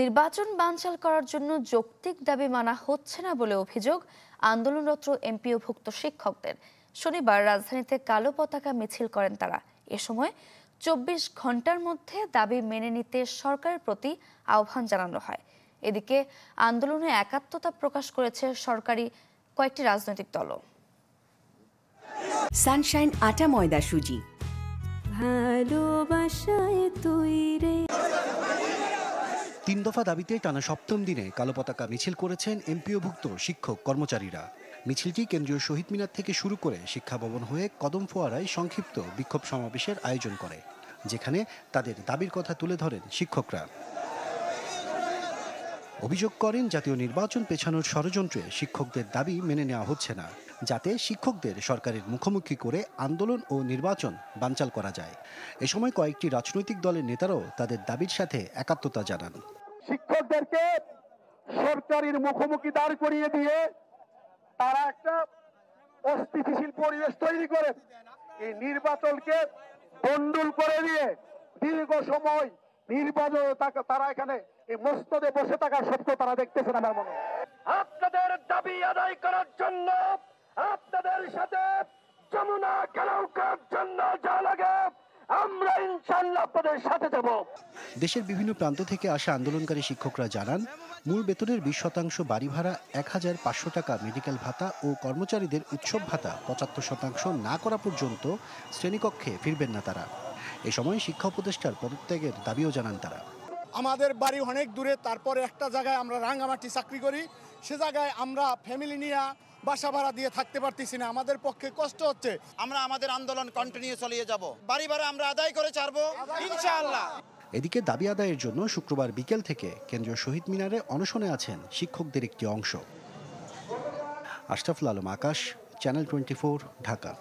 নির্বাচন বানচাল করার জন্য যৌক্তিক দাবি মানা হচ্ছে না বলে অভিযোগ আন্দোলনরত এমপিওভুক্ত শিক্ষকদের। শনিবার রাজধানীতে কালো পতাকা মিছিল করেন তারা। এ সময় ২৪ ঘন্টার মধ্যে দাবি মেনে নিতে সরকারের প্রতি আহ্বান জানানো হয়। এদিকে আন্দোলনে একাত্মতা প্রকাশ করেছে সরকারি কয়েকটি রাজনৈতিক দলও। সানশাইন আটা ময়দা সুজি, ভালোবাসায় তৈরি। ৩ দফা দাবিতে টানা সপ্তম দিনে কালো পতাকা মিছিল করেছেন এমপিওভুক্ত শিক্ষক কর্মচারীরা। মিছিলটি কেন্দ্রীয় শহীদ মিনার থেকে শুরু করে শিক্ষা ভবন হয়ে কদম ফোয়ারায় সংক্ষিপ্ত বিক্ষোভ সমাবেশের আয়োজন করে, যেখানে তাদের দাবির কথা তুলে ধরেন শিক্ষকরা। অভিযোগ করেন জাতীয় নির্বাচন পেছানোর ষড়যন্ত্রে শিক্ষকদের দাবি মেনে নেওয়া হচ্ছে না, যাতে শিক্ষকদের সরকারের মুখোমুখি করে আন্দোলন ও নির্বাচন বানচাল করা যায়। এ সময় কয়েকটি রাজনৈতিক দলের নেতারাও তাদের দাবির সাথে একাত্মতা জানান। শিক্ষকদেরকে সরকারের মুখোমুখি দাঁড় করিয়ে দিয়ে তারা একটা অস্থিতিশীল পরিবেশ তৈরি করে এই নির্বাচনকে বন্ডুল করে দিয়ে দীর্ঘ সময় নির্বাচন তারা এখানে এই মস্তদে বসে থাকার সত্য তারা দেখতেছেন। আমার মনে হয় আপনাদের দাবি আদায় করার জন্য আপনাদের সাথে যমুনা খেলার জন্য যা লাগে আমরা ইনশাআল্লাহ আপনাদের সাথে যাব। দেশের বিভিন্ন প্রান্ত থেকে আসা আন্দোলনকারী শিক্ষকরা জানান, মূল বেতনের ২০% বাড়ি ভাড়া, ১,৫০০ টাকা মেডিকেল ভাতা ও কর্মচারীদের উৎসব ভাতা ৭৫% না করা পর্যন্ত শ্রেণীকক্ষে ফিরবেন না তারা। এ সময় শিক্ষা উপদেষ্টার পদত্যাগের দাবিও জানান তারা। আমাদের বাড়ি অনেক দূরে, তারপরে একটা জায়গায় আমরা রাঙ্গামাটি চাকরি করি, সে জায়গায় আমরা ফ্যামিলি নিয়ে বাসা ভাড়া দিয়ে থাকতে পারতেছি না, আমাদের পক্ষে কষ্ট হচ্ছে। আমরা আমাদের আন্দোলন কন্টিনিউ চালিয়ে যাব, বাড়ি ভাড়া আমরা আদায় করে ছাড়বো ইনশাআল্লাহ। এদিকে দাবি আদায়ের জন্য শুক্রবার বিকেল থেকে কেন্দ্রীয় শহীদ মিনারে অনশনে আছেন শিক্ষকদের একটি অংশ। আশরাফুল আলম, আকাশ, চ্যানেল 24, ঢাকা।